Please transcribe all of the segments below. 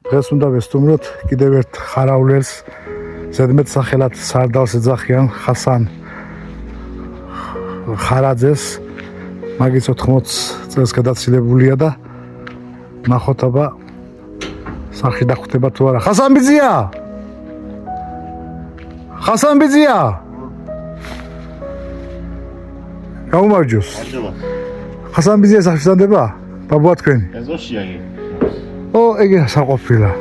დღეს უნდა ვესტუმროთ კიდევ ერთ ხარავლერს ზედმეტ სახელად სარდალს ეძახიან ხასან ხარაძეს მაგის 80 წელს გადაცილებულია და ნახოთ აბა სახში დახვდება თუ არა ხასანბიძია გაუმარჯოს ხასანბიძია სახში დანდება ბაბუა თქვენი ეზოშია იგი ეგ საყოფილა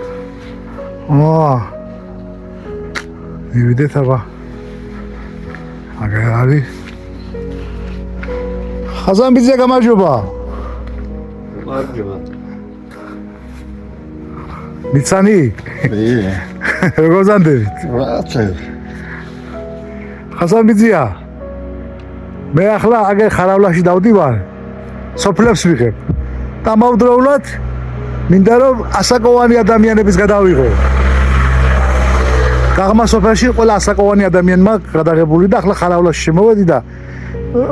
მივიდეთ აბა აგერ არის ხასანბიძია გამარჯობა მიცანი როგორ ზანდებით ხასანბიძია მე ახლა აგერ ხარავლაში დავდივარ სოფლებს ვიღებ და მოვდროულად მინდა რომ ასაკოვანი ადამიანების გადავიღო გაღმა სოფელში ყველა ასაკოვანი ადამიანმა გადაღებული და ახლა ხარავლაში შემოვედი და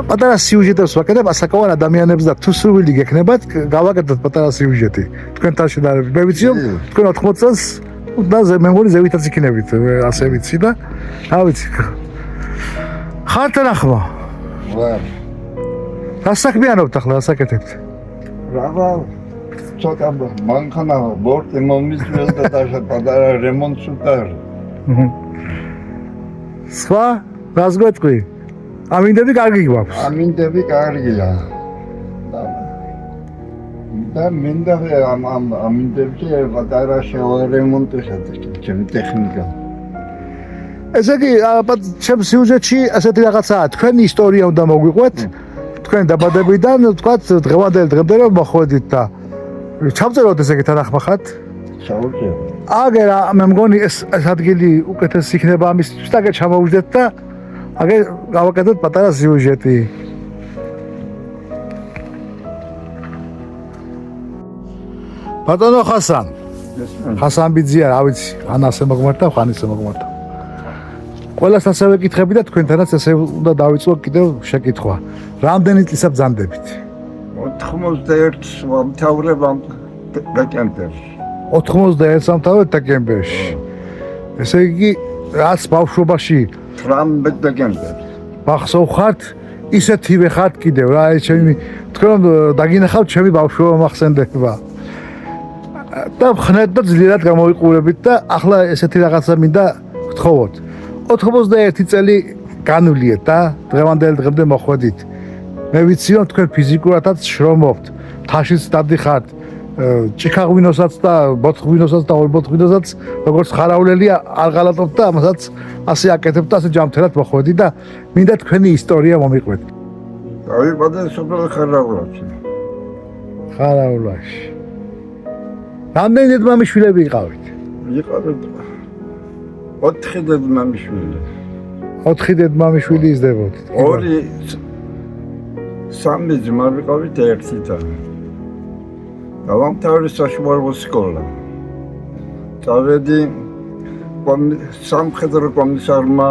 პატარა სიუჟეტებს ვაკეთებ ასაკოვან ადამიანებს და თუ სურვილი გექნებათ გავაკეთოთ პატარა სიუჟეტი თქვენთან შედარებით მე ვიცი რომ თქვენ 80 წელს და მე მგონი ზევითაც იქნებით ასე ვიცი და რა ვიცი ხართ ნახმა ვარ რა საქმიანობთ ახლა ასაკეთებთ რა ცოტა მანქანა ბორტი მომიწვიეს და დაჟე პატარა რემონტს ვკარ სხვა რას გვეტყვი ამინდები კარგი გვაქვს ამინდები კარგია და მინდა ამ ამინდებში პატარა შევარემონტესა ჩემი ტექნიკა ესე იგი ჩემ სიუჟეტში ასეთი რაღაცაა თქვენი ისტორია უნდა მოგვიყვეთ თქვენ დაბადებიდან თქვათ დღევანდელი დღემდე რომ მოხვედით და ჩავწეროთ ესე იგი თანახმახად საუბრია აგერ მე მგონი ეს ადგილი უკეთესი იქნება ამისთვის და აგერ ჩამოვжდეთ და აგერ გავაკეთოთ პატარა სიუჟეტი ბატონო ხასანბიძია რა ვიცი ან ასე მოგმართავ ხან ისე მოგმართავ ყველას ასევე კითხები და თქვენთანაც ესე უნდა დავიწყო კიდევ შეკითხვა რამდენი წლისა ბრძანდებით 91 მომთავრებამ დეკემბერში 91 სამთავრობ დეკემბერში ესე იგი რაც ბავშვობაში 18 დეკემბერში მახსოვხართ ისეთივე ხართ კიდევ რა ჩემი თქვენ დაგინახავთ ჩემი ბავშვობა მახსენდება და ხნეთ და ძლიერად გამოიყურებით და ახლა ესეთი რაღაცა მინდა გთხოვოთ 91 წელი განვლიეთ და დღევანდელი დღემდე მოხვედით მე ვიცი რომ თქვენ ფიზიკურადაც შრომობთ თაშიც დადიხართ ჭიქაღვინოსაც და ბოთღვინოსაც და ორბოთღვინოსაც როგორც ხარავლელი არ ღალატობთ და ამასაც ასე აკეთებთ და ასე ჯამთერად მოხვედი და მინდა თქვენი ისტორია მომიყვეთ დავიბადე სოფელ ხარავლაში რამდენი დედმამიშვილები იყავით იყავით 4 დედმამიშვილი 4 დედმამიშვილი იზრდებოდით 3 ძმა ვიყავით ერთიდან დავამთავრე საშუალო სკოლა დავედი სამხედრო კომისარმა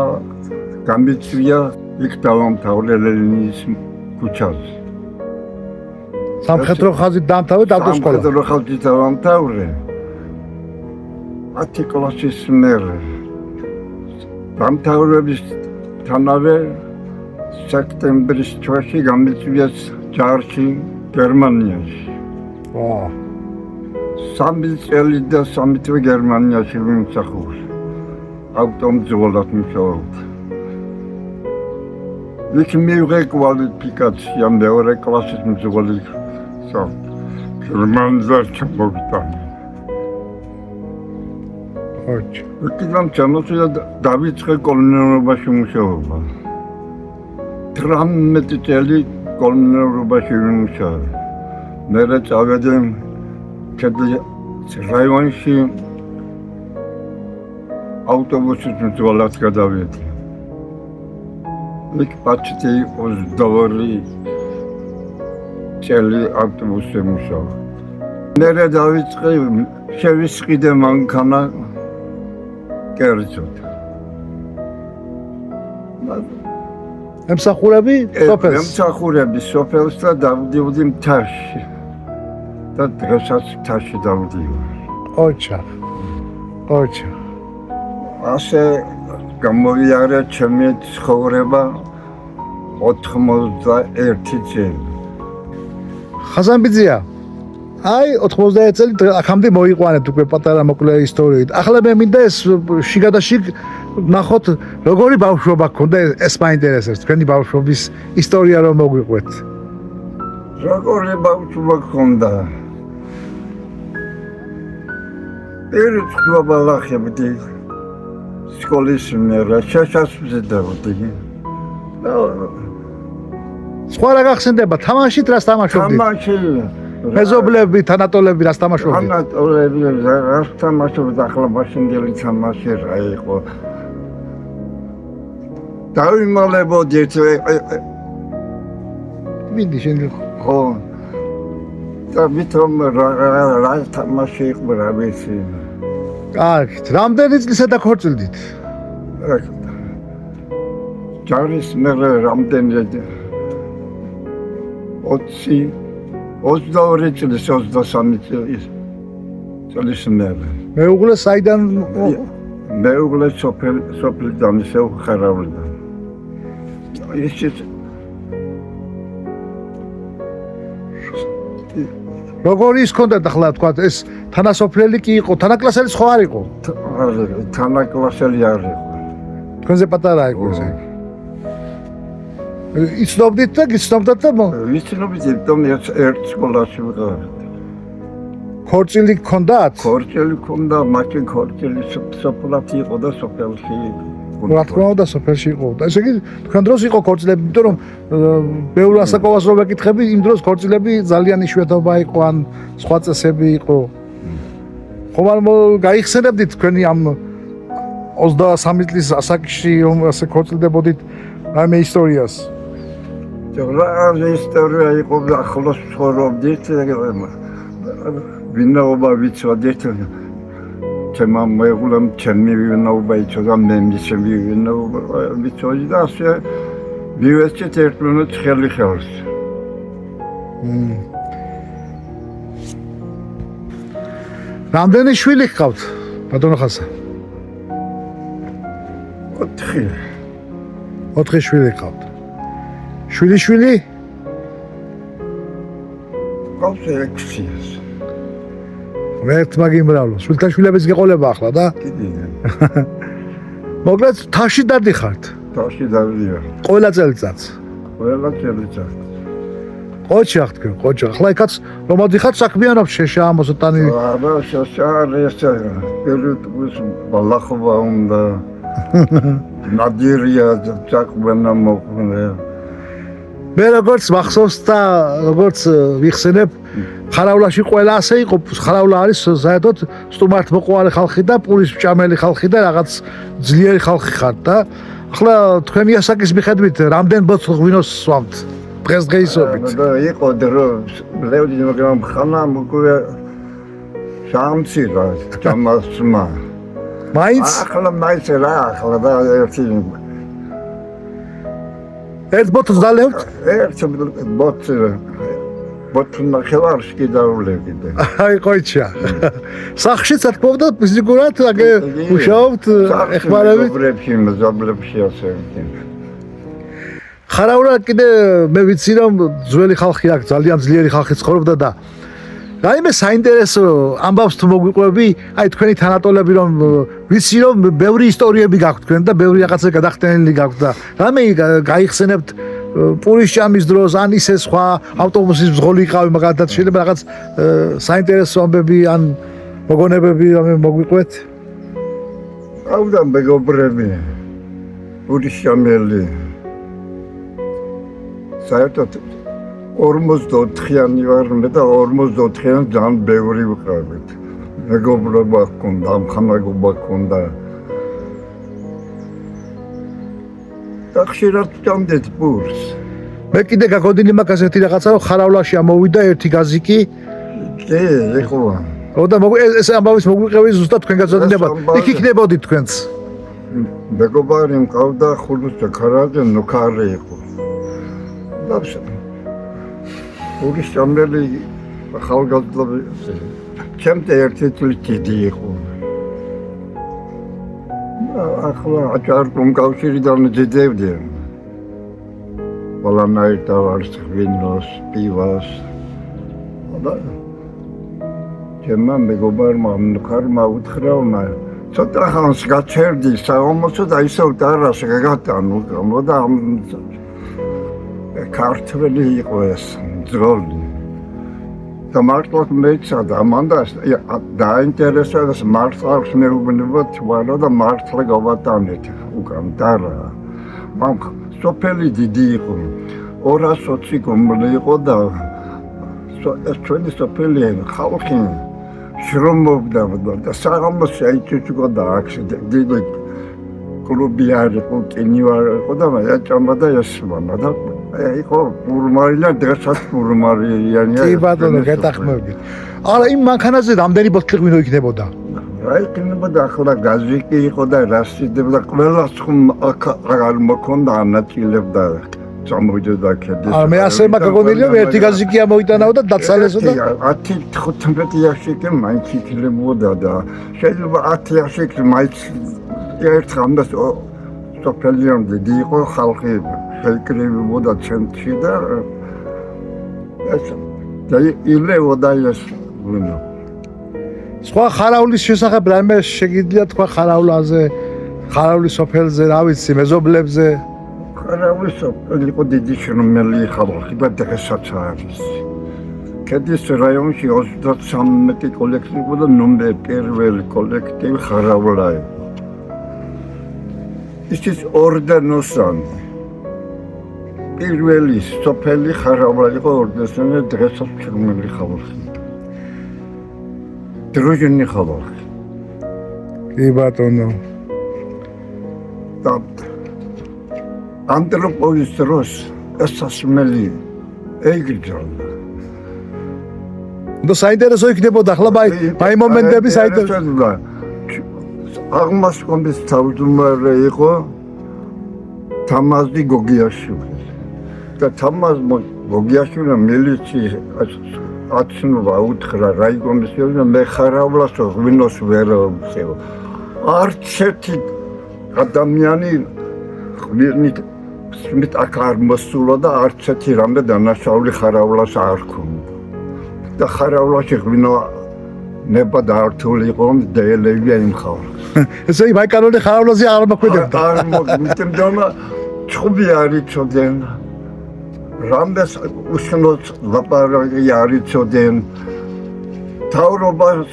გამიწვია იქ დავამთავრე ლენინის ქუჩაზე სამხედრო ხაზით დაამთავრეთ ავტოსკოლა სამხედრო ხაზით დავამთავრე 10 კლასის მერე დამთავრებისთანავე სექტემბრის თვეში გამიწვია ჯარში გერმანიაში სამი წელი და 3 თვე გერმანიაში ვიმსახურე ავტომძღოლად მუშაობდი იქ მივიღე კვალიფიკაცია მეორე კლასის მძღოლი გერმანზე ჩამოვიტანე იქიდან ჩამოსვიდა დავიწყე კოლონიალობაში მუშაობა 18 წელი კოლონიალობაში ვიმუშავე მერე წავედი რაიონში ავტობუსით მძღოლად გადავედი იქ პაჩტი 22 წელი ავტობუსზე მუშაობ მერე დავიწყე შევისყიდე მანქანა კერძოდ ემსახურები სოფელს ემსახურები სოფელს და დავდივდი მთაში და დღესაც მთაში დავდივარ ოჩა. ასე გამოვიარე ჩემი ცხოვრება 91 წელი. ხაზანბიძია. აი 91 წელი აქამდე მოიყვანეთ უკვე პატარა მოკლე ისტორიით. ახლა მე მინდა ეს შიგადაშიგ ნახოთ როგორი ბავშვობა გქონდა ეს მაინტერესებს თქვენი ბავშვობის ისტორია რომ მოგვიყვეთ. როგორი ბავშვობა გქონდა? ერთ ხმაბალახებდი სკოლის მერე შეშასვზედებოდი. სხვა რა გახსენდება? თამაშით რას თამაშობდით? თამაში მეზობლები, თანატოლები რას თამაშობდით? თანატოლები რას თამაშობდით? ახლა მაშინდელი თამაში რა იყო? დავიმალებოდი მინდი შენ ხო და ვითომ რა თამაში იყო რა ვიცი. კარგით, რამდენი წლისა დაქორწილდით? ჯარის მერე რამდენი 20 22 წლის 23 წლის მერე. მეუღლე საიდან მეუღლე სოფლიდან ისე ხარავლიდან. ისიც როგორი ის ქონდათ ახლა თქვა ეს თანასოფლელი კი იყო, თანაკლასელი სხვა არ იყო? თანაკლასელი არ იყო. თქვენზე პატარა იყო ესე. იცნობდით და გიცნობდათ და ვიცნობდი რომ ერთ სკოლაში ვიყავით. ქორწილი გქონდათ? ქორწილი ქონდა, მაშინ ქორწილი სოფლად იყო და სოფელში იყო. რა თქმა უნდა სოფელში იყო. და ესე იგი თქვენ დროს იყო ქორწილები, იმიტომ რომ ბევრ ასაკოვას რო ვეკითხები, იმ დროს ქორწილები ძალიან იშვიათობა იყო ან სხვა წესები იყო. ხომ არ გაიხსენებდით თქვენი ამ 23 წლის ასაკში რომ ასე ქორწილდებოდით რაიმე ისტორიას? რა ისტორია იყო ახლოს ცხოვრობდით ვინაობა ვიცოდით ჩემმა მეუღლემ ჩემი ვინაობა იცოდა მე მისი ვინაობა ვიცოდი და ასე მივეცეთ ერთმანეთს ხელი ხელს. რამდენი შვილი ჰყავთ ბატონო ხასა? 4. 4 შვილი ჰყავთ. შვილი? ყავს 6. ერთ მაგიმრავლო. შვილთან შვილების გეყოლება ახლა და? კიდე. მოკლედ თაში დადიხართ? თაში დავდივარ. ყველა წელიწადს? ყველა წელიწადს. ყოჩა თქვენ, ყოჩა. ახლა იქაც რომ მოდიხართ საქმიანობ შეშა მოსოტანი. აბა შეშა ესა. პერიოდს ბალახობა უნდა. ნადირია საქმენა მოხდა. მე როგორც მახსოვს და როგორც ვიხსენებ ხარავლაში ყველა ასე იყო. ხარავლა არის საერთოდ სტუმართმოყვარე ხალხი და პურის მჭამელი ხალხი და რაღაც ძლიერი ხალხი ხართ და ახლა თქვენი ასაკის მიხედვით რამდენ ბოთლ ღვინოს სვამთ დღესდღეობით? და იყო დრო ლევდი მაგრამ ხანა უკვე სამცი რა ჯამასმა. მაინც ახლა მაინც რა ახლა და ერთ ბოთლს დალევთ? ერთ ბოთლ ნახევარში დავვლევდით. აი ყოჩა. სახში თქმობდა ფიზიკურად აგე მუშაობთ ეხმარებით? მეზობლებში ასე. ხარავლა კიდე მე ვიცი რომ ძველი ხალხი აქ ძალიან ძლიერი ხალხი ცხოვრობდა და რაიმე საინტერესო ამბავს თუ მოგვიყვები, აი თქვენი თანატოლები რომ ვიცი რომ ბევრი ისტორიები გაქვთ თქვენ და ბევრი რაღაცა გადახდენილი გაქვთ და რამე გაიხსენებთ პურის ჭამის დროს ან ისე სხვა ავტობუსის მძღოლი იყავი მაგალითად შეიძლება რაღაც საინტერესო ამბები ან მოგონებები რამე მოგვიყვეთ? ავდა მეგობრები პურის ჭამელი საერთოდ 44-იანი ვარ მე და 44-იანი ძალიან ბევრი ვიყავით. მეგობრობა ჰქონდა, ამხანაგობა ჰქონდა. და ხშირად ვჭამდეთ პურს. მე კიდე გაგოდინი მაქვს ესეთი რაღაცა რომ ხარავლაში ამოვიდა ერთი გაზიკი. კი, ეხლა. და ეს ამბავის მოგვიყევი ზუსტად თქვენ გაწოდინებათ. იქ იქნებოდით თქვენც. მეგობარი მყავდა ხულუჩა ქარაძე ნოქარი იყო. პურის ჭამელი ახალგაზრდები ჩემს ერთი წლის დიდი იყო. ახლა აჭარკომ კავშირიდან ძიძებდი. ყველანაირ დავარს, ღვინოს, პივას. და ჩემმა მეგობარმა მხარმა უთხრა, ცოტა ხანს გაჩერდი საომოსო და ისევ დარაში გაგატანო და ქართველი იყო ეს ძროლი. და მართლაც მეცადა ამან და დაინტერესა და მართლაც მეუბნება თვარა და მართლა გავატანეთ უკან დარა. მამ სოფელი დიდი იყო 220 გომბლი იყო და ეს ჩვენი სოფელი ხალხი შრომობდა და საღამოს შეიჭუჭა და აქ დიდი კლუბი არ იყო, კინო არ იყო და ეჭამა და ესმანა და იყო ფურმარი და დღესაც ფურმარიანია. კი ბატონო, გეტახმებით. არა, იმ მანქანაზე რამდენი ბოთლი ღვინო იქნებოდა? რა იქნებოდა, ახლა გაზიკი იყო და რასიდებდა, ყველა ხომ აღარ მოქონდა ანაწილებდა. წამოვიდა ქედის. მე ასე მაგონილია, ერთი გაზიკი ამოიტანაო და დაცალესო და 10-15 იარშიკი მაინც იქნებოდა და შეიძლება 10 იარშიკი მაინც ერთხელ ამას სოფელიანზე იყო ხალხი შეკრებოდა ცენტრში და ეს და ილეოდა ეს ღვინო. სხვა ხარავლის შესახებ რაიმე შეგიძლია თქვა ხაავლაზე, ხარავლის სოფელზე, რა ვიცი, მეზობლებზე? ხარავლის სოფელი იყო დიდი შრომელი ხალხი და დღესაც არის. ქედის რაიონში 33 კოლექტივი და ნომერ პირველი კოლექტივი ხარავლა იყო. ის ორდენოსანი. პირველი სოფელი ხარავლა იყო ორდენოსანი დღესაც შრომელი ხალხი. დროჟენი ხალხი. კი ბატონო. და ანთროპოვის დროს ესასმელი ეგრჯალა. და საინტერესო იქნებოდა ახლა მაი მომენტები საინტერესო. აღმასკომის თავმჯდომარე იყო თამაზი გოგიაშვილი. და თამაზ გოგიაშვილმა მილიციის აცნობა უთხრა რაიკომისიო მე ხაავლას ღვინოს ვერ ვწევ. არც ერთი ადამიანი ღვინით მით აქ არ მოსულა და არც ერთი რამე დანაშაული ხაავლას არ ქონდა. და ხაავლაში ღვინო ნება დაართული იყო დელევია იმ ხალხს. ესე ბაიკალოне ხაავლაზე არ მოქმედებდა. არ მოქმედებდა, ჩხუბი არ იცოდნენ. რამდეს უშნოთ ლაპარაკი არ იცოდნენ. თავრობას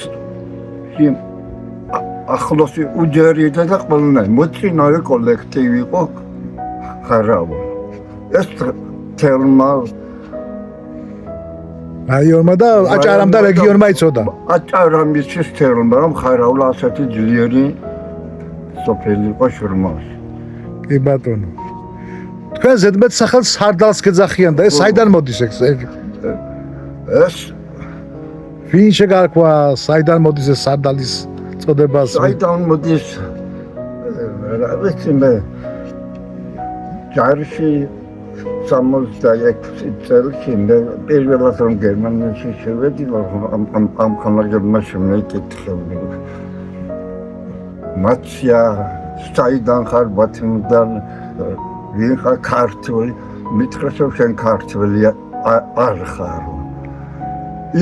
ახლოსი უჯერიდა და ყველანაირ მოწინავე კოლექტივი იყო ხარავლა. ეს თელმა რაიონმა და აჭარამ და რეგიონმა იცოდა. აჭარამის თელმა რომ ხარავლა ასეთი ძლიერი სოფელი იყო შრომაში. კი ბატონო. თქვენ ზედმეტ სახელს სარდალს გეძახიან და ეს საიდან მოდის ეს? ეს ვინ შეგარქვა საიდან მოდის ეს სარდალის წოდებას? საიდან მოდის? რა ვიცი მე. ჯარში 66 წელს მე პირველად რომ გერმანიაში შევედი, ამ ხანაგებმაში მეკითხები. მაცია საიდან ხარ ბათუმიდან ვინ ხარ ქართველი? მითხრეს რომ შენ ქართველი არ ხარ.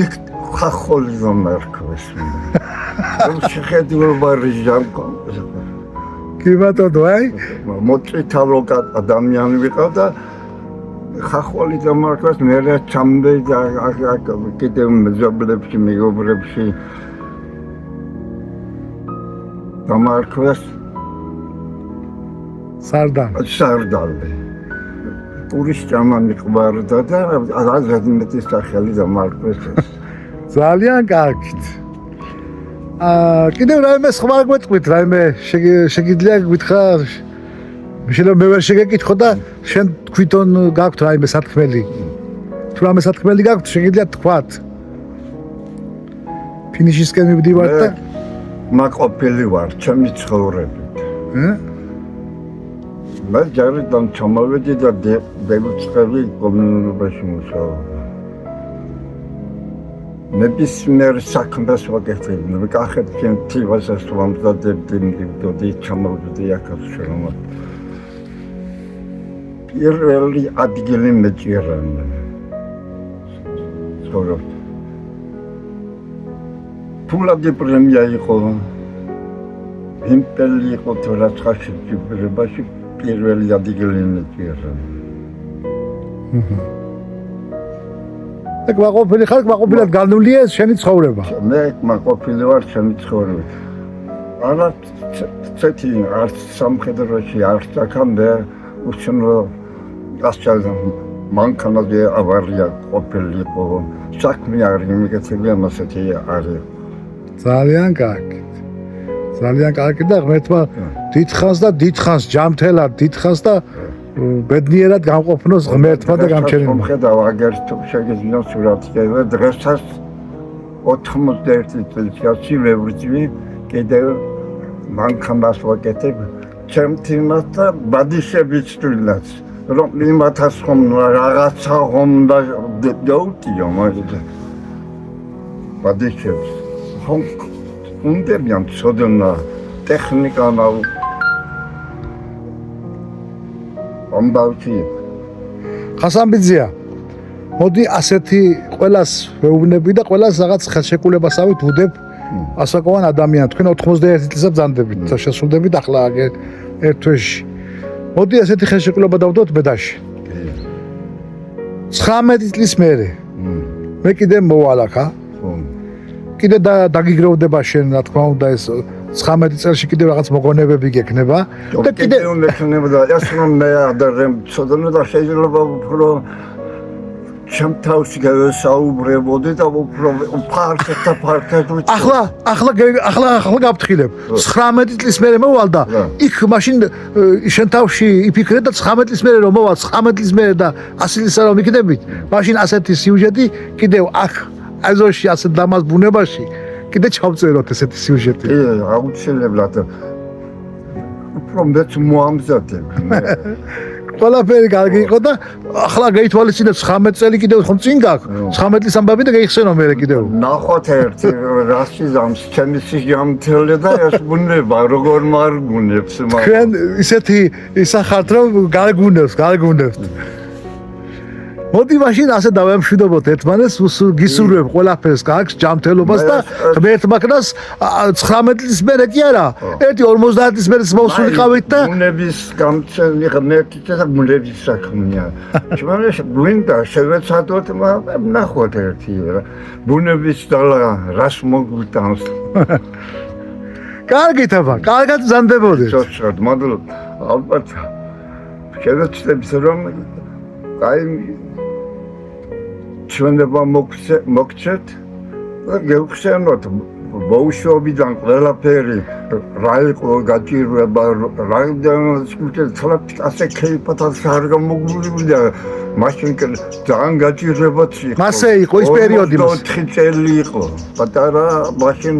იქ ხახოლი რომ მერქვის. რომ შეხედულობა რიჟამ კი ბატონო, აი მოწითალო ადამიანი ვიყავ და ხახოლი დამარქვეს მე ჩამდე და კიდევ მეზობლებში, მეგობრებში დამარქვეს სარდალი. პურის ჭამა მიყვარდა და აზადმეთის სახელი დამარქვეს. ძალიან კარგით. კიდევ რაიმე სხვა გვეტყვით, რაიმე შეგიძლია გითხრა? შეიძლება მე ვერ შეგეკითხო და შენ თვითონ გაქვთ რაიმე სათქმელი. თუ რამე სათქმელი გაქვთ, შეგიძლია თქვათ. ფინიშისკენ მივდივართ და მაყოფილი ვარ ჩემი ცხოვრებით. მე ჯარიდან ჩამოვედი და ბევრი წელი კომუნიკაციაში მუშაობ. ნებისმიერ საქმეს ვაკეთებ. კახეთ ჩვენ თივასას ვამზადებდი, მივდოდი, ჩამოვდოდი აქაც რომ პირველი ადგილი მეჭირა. სწორად. ფულადი პრემია იყო. იმპელი იყო თუ რაც ხაში ჯიბრებაში პირველი ადგილი მეჭირა. ეგ მაყოფილი ხარ, მაყოფილად განვლია შენი ცხოვრება. მე მაყოფილი ვარ ჩემი ცხოვრებით. არა ცეთი არც სამხედროში არც აქამდე უშენო გასჭალდა მანქანაზე ავარია ყოფილიყო. საქმე არ იმიგეთები ამასეთი არის. ძალიან კარგი. ძალიან კარგი და ღმერთმა დიდხანს ჯამთელად დიდხანს და ბედნიერად გამყოფნოს ღმერთმა და გამჩენილმა. მხედავ აგერ თუ შეგიძლია სურათი დღესაც 91 წელიწადში ვევრწვი კიდევ მანქანას ვაკეთებ ჩემთვისაც და ბადიშების თვლილაც რომ იმათას ხომ რაღაცა ხომ და დაუტიო მაგით ბადიშებს ხომ უნდებიან ცოდნა ტექნიკა ამბავში ხასამბიძია მოდი ასეთი ყველას ვეუბნები და ყველას რაღაც ხელშეკრულებასავით ვუდებ ასაკოვან ადამიანს თქვენ 91 წელს ბრძანდებით და შესრულდებით ახლა ერთ თვეში მოდი ასეთი ხელშეკრულება დავდოთ ბედაში 19 წლის მერე მე კიდე მოვალ აქ კიდე დაგიგროვდება შენ რა თქმა უნდა ეს 19 წელში კიდე რაღაც მოგონებები გექნება და კიდე უნდა ქნება და ეს რომ მე ადრემ ცოდნა და შეიძლება უფრო ჩემთავში გავესაუბრებოდი და უფრო ფართედ ახლა გავთხილებ 19 წლის მერე მოვალ და იქ მაშინ შენ თავში იფიქრე და 19 წლის მერე რომ მოვალ 19 წლის მერე და 100 წლისა რომ იქნებით მაშინ ასეთი სიუჟეტი კიდევ აქ აზოში ასეთ დამას ბუნებაში კიდე ჩავწეროთ ესეთი სიუჟეტი. აუცილებლად. უფრო მეც მოამზადებ. ყველაფერი კარგი იყო და ახლა გაითვალისწინეთ 19 წელი კიდევ ხომ წინ გაქვს 19 წლის ამბავი და გაიხსენო მე კიდევ. ნახოთ ერთი რასიზამს ჩემი სიჟამთელი და ეს ბუნება როგორ მარგუნებს მაგრამ. თქვენ ისეთი ისახართ რომ გარგუნებთ. მოდი მაშინ ასე დავემშვიდობოთ ერთმანეთს გისურვებ ყველაფერს გაქვს ჯამთელობას და ღმერთმა ქნას 19 წლის მერე კი არა ერთი 50 წლის მერე მოვსულიყავით და ბუნების გამცემი ღმერთი და ბუნების საქმეა ჩვენ გვინდა შევეცადოთ მაგრამ ნახოთ ერთი ბუნების დალა რას მოგვიტანს კარგით აბა კარგად ბრძანდებოდეთ სწორად მადლობ ალბათ შევეცდებით რომ აი ჩვენება მოგცეთ და გეუხსენოთ ბავშვობიდან ყველაფერი რა იყო გაჭირვება რამდენად ცალკე ასე ქეიფათაც არ გამოგვივიდა მაშინ ძალიან გაჭირვებაც იყო მასე იყო ის პერიოდი 4 წელი იყო პატარა მაშინ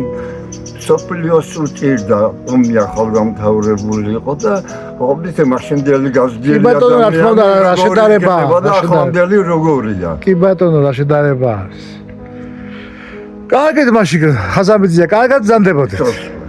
სოფლიოს უჭირდა ომი ახალგამთავრებული იყო და ობდით მაშინდელი გაზრდილი ადამიანები როგორია კი ბატონო რა შედარება არის კარგით მაშინ ხასამბიძია კარგად ბრძანდებოდეთ